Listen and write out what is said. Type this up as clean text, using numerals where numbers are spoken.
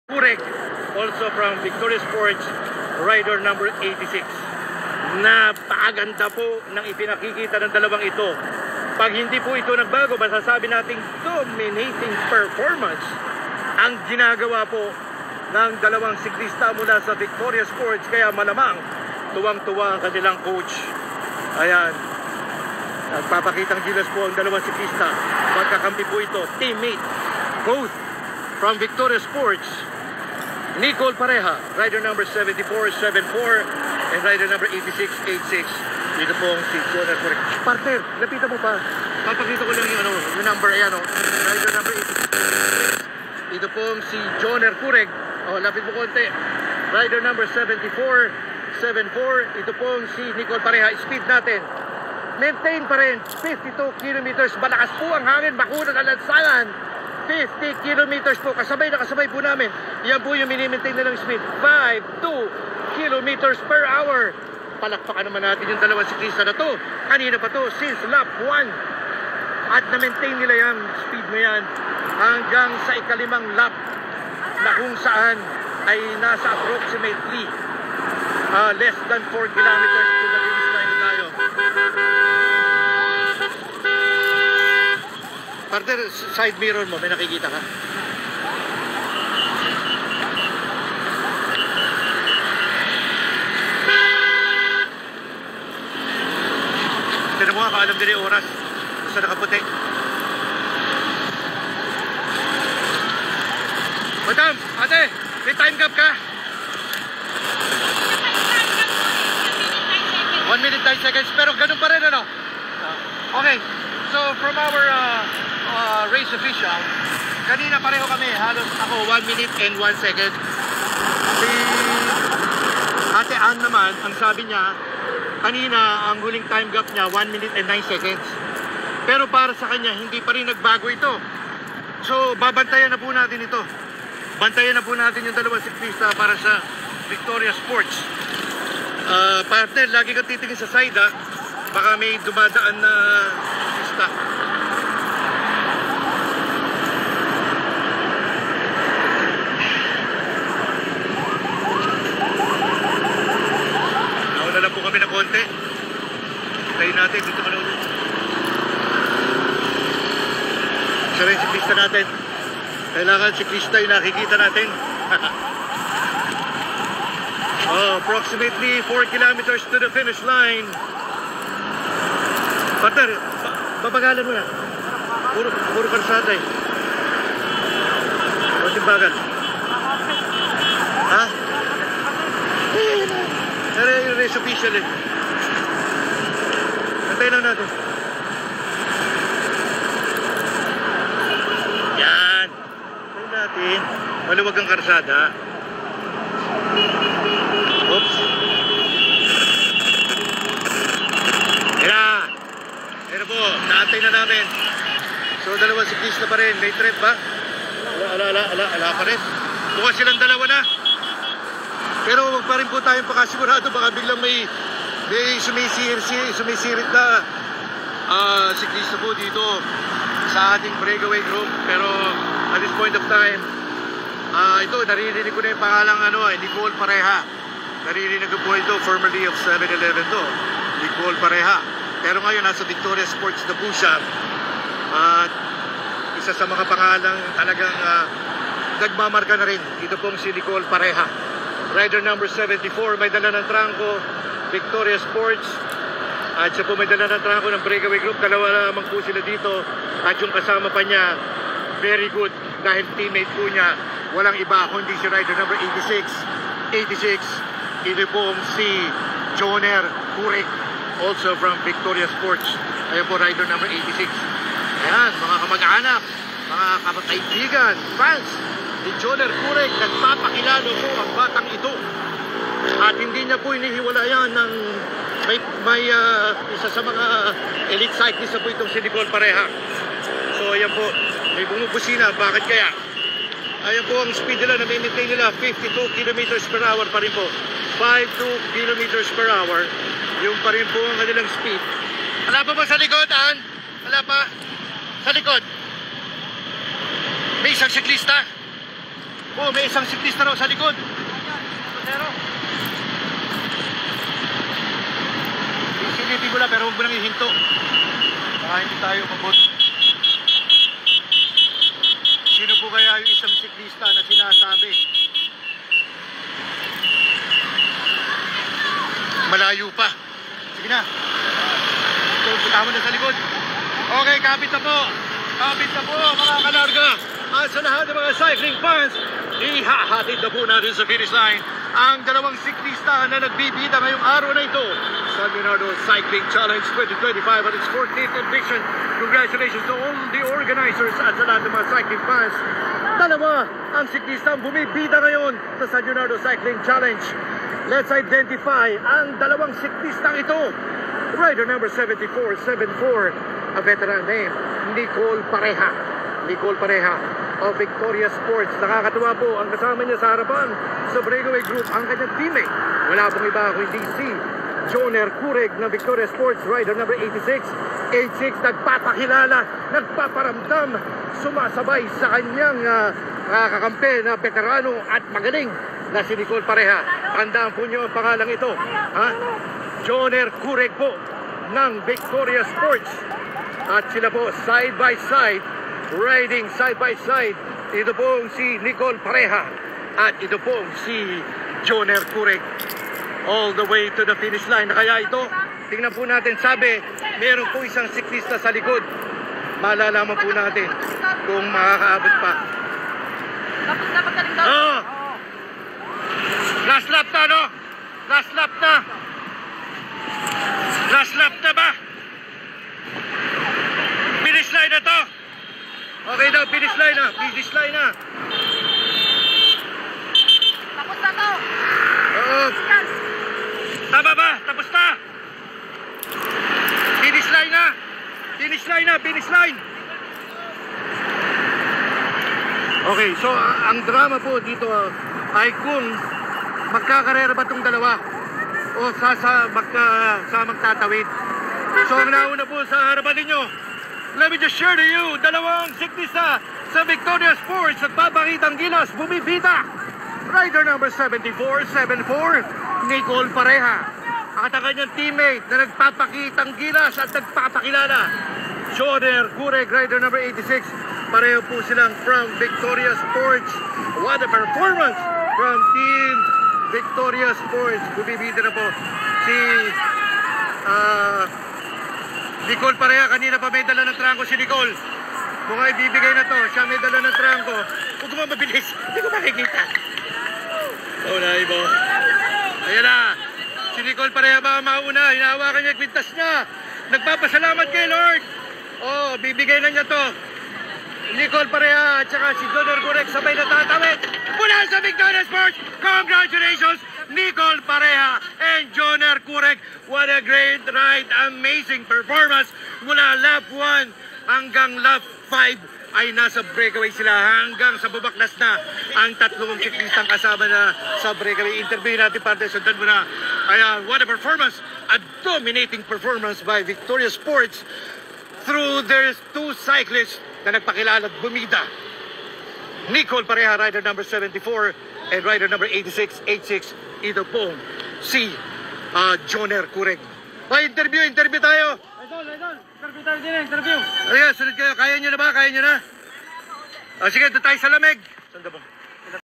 Kurek, also from Victoria Sports, rider number 86. Napakaganda po ng ipinakikita ng dalawang ito. Pag hindi po ito nagbago, masasabi nating dominating performance ang ginagawa po ng dalawang siklista mula sa Victoria Sports. Kaya malamang tuwang-tuwa ang kanilang coach. Ayan, nagpapakitang gilas po ang dalawang siklista. Magkakampi po ito, teammate, both from Victoria Sports, Nicole Pareha, rider number 7474 and rider number 8686. Dito pong si Joner Kurek. Partner, lapitan mo pa. Papakita ko lang yung number, ayan rider number 86. Dito pong si Joner Kurek. Lapit mo konti. Rider number 7474. Ito pong si Nicole Pareha. Speed natin. Maintain pa rin. 52 kilometers. Malakas po ang hangin. Bakuna na lansangan. 50 kilometers po. Kasabay na kasabay po namin. Yan po yung minimaintain na ng speed. 52 kilometers per hour. Palakpakan naman natin yung dalawang siklista na to. Kanina pa to, since lap 1. At na-maintain nila yung speed na yan hanggang sa ikalimang lap na kung saan ay nasa approximately less than 4 kilometers to the finish line tayo. Partner, side mirror mo, may nakikita ka? Tinan mo nga, kaalam din yung oras. Basta nakaputi. Madam, ate, may time gap ka? 1 minute 9 seconds. Pero ganun pa rin, ano? Okay, so from our race official, kanina pareho kami. Halos ako 1 minute and 1 second. Si Ate Ann naman, ang sabi niya, kanina, ang huling time gap niya, 1 minute and 9 seconds. Pero para sa kanya, hindi pa rin nagbago ito. So, babantayan na po natin ito. Bantayan na po natin yung dalawang siklista para sa Victoria Sports. Partner, lagi kang titingin sa side, ha? Baka may dumadaan na siklista. Nauna lang po kami ng konti. Tayo natin, dito ka na ulit. Siya rin siklista natin. Kailangan siklista yung nakikita natin. Approximately 4 kilometers to the finish line. Partner, babagalan mo yan. Puro karsada eh. Kunting bagal. Ha? Pero yung race official eh. Antayin lang natin. Yan. Antayin natin. Maluwag ang karsada. Oops. Yan. Yan po. Naantay na namin. So dalawang siklista pa rin. May trip ba? Ala pa rin. Bukas silang dalawa na. Pero wag pa rin po tayong pakasigurado. Baka biglang may sumisirit na siklista po dito sa ating breakaway group. Pero at this point of time, ito, naririnig ko na yung pangalang Nicole Pareha. Naririnig ko po ito, formerly of 7-Eleven to, Nicole Pareha. Pero ngayon, nasa Victoria Sports na po siya. Isa sa mga pangalang talagang nagmamarka na rin. Ito pong si Nicole Pareha. Rider number 74, may dala ng trangko, Victoria Sports. At siya po may dala ng trangko ng breakaway group. Dalawa lamang po sila dito. At yung kasama pa niya, very good. Dahil teammate po niya, walang iba kundi si rider number 86. Ito pong si Joner Kurek, also from Victoria Sports. Ayan po, rider number 86. Ayan, mga kamag-anak, mga kapataibigan, fans ni Joner Kurek, nagpapakilala po ang batang ito. At hindi niya po inihiwalayan ng may isa sa mga elite cyclist po itong si Nicole Pareha. So ayan po, may bumubusina. Bakit kaya? Ayan po ang speed nila, na-maintain nila 52 kilometers per hour pa rin po. 52 kilometers per hour. Yung pa rin po ang kanilang speed. Wala pa ba sa likod, Ann? Wala pa? Sa likod. May isang siklista. Oh, may isang siklista raw sa likod. Silipin ko lang, pero huwag mo nang ihinto. Baka hindi tayo mabot. Sino po kaya yung isang siklista na sinasabi? Malayo pa. Sige na. Ito, punta mo na sa likod. Okay, kapit na po. Kapit na po, mga kanarga. At sa lahat ng mga cycling fans, ihahatid na po natin sa finish line ang dalawang siklista na nagbibida ngayong araw na ito sa Leonardo Cycling Challenge 2025 at its 14th edition. Congratulations to all the organizers at sa lahat ng mga cycling fans. Dalawa ang siklista ang bumibida ngayon sa San Leonardo Cycling Challenge. Let's identify ang dalawang siklistang ito. Rider number 7474, a veteran name, Nicole Pareha. Nicole Pareha of Victoria Sports. Nakakatuwa po ang kasama niya sa harapan sa breakaway group ang kanyang teammate. Wala pong iba kundi si Joner Cureg ng Victoria Sports, rider number 86. 86 nagpapakilala, nagpaparamdam, sumasabay sa kanyang kakampi na veterano at magaling na si Nicole Pareha. Tandaan po niyo ang pangalang ito. Joner Cureg po ng Victoria Sports. At sila po side by side, riding side by side. Ito pong si Nicole Pareha at ito pong si Joner Cureg. All the way to the finish line. Kaya ito, tingnan po natin, sabi, meron po isang siklista sa likod. Malalaman po natin kung makakaabot pa. Dapat ka rin daw. Oh! Last lap na, no? Last lap na. Last lap na ba? Finish line na to. Okay daw, finish line na. Finish line na. Tapos na to. Oo. Tama ba? Tapos na. Finish line na. Finish line na. Finish line. Okay, so ang drama po dito ay kung magkakarera ba itong dalawa o sa magtatawid. So ang nauna po sa harapan ninyo, let me just share to you, dalawang siklista sa Victoria Sports at papakitang gilas, bumibita. Rider number 7474, Nicole Pareha. At ang kanyang teammate na nagpapakitang gilas at nagpapakilala, Joner Cureg, rider number 86. Pareho po silang from Victoria Sports. What a performance from Team Victoria Sports. Bumibida na po si Nicole Pareha. Kanina pa may dala ng trangko si Nicole. Kung ay bibigay na to, siya may dala ng trangko. Huwag mo mabilis, hindi ko makikita. Oh, naibo. Ayan na. Si Nicole Pareha ba mauna? Hinahawakan niya yung kwintas niya. Nagpapasalamat kay Lord. Oh, bibigay na niya to. Nicole Pareha at saka si Joner Cureg sabay na tatawid. Mula sa Victoria Sports, congratulations Nicole Pareha and Joner Cureg. What a great ride, amazing performance. Mula lap 1 hanggang lap 5 ay nasa breakaway sila hanggang sa bubaklas na ang tatlong siklistang kasama na sa breakaway. Interview natin parte, sundan mo na. Ayan, what a performance, a dominating performance by Victoria Sports through their two cyclists na nagpakilala at bumida. Nicole Pareha, rider number 74, and rider number 86, 86, ito pong si Joner Cureg. Interview tayo. Idol, interview tayo din, interview. Ayan, sunod kayo. Kaya nyo na ba? Kaya nyo na? Sige, doon tayo sa lamig. Sanda mo.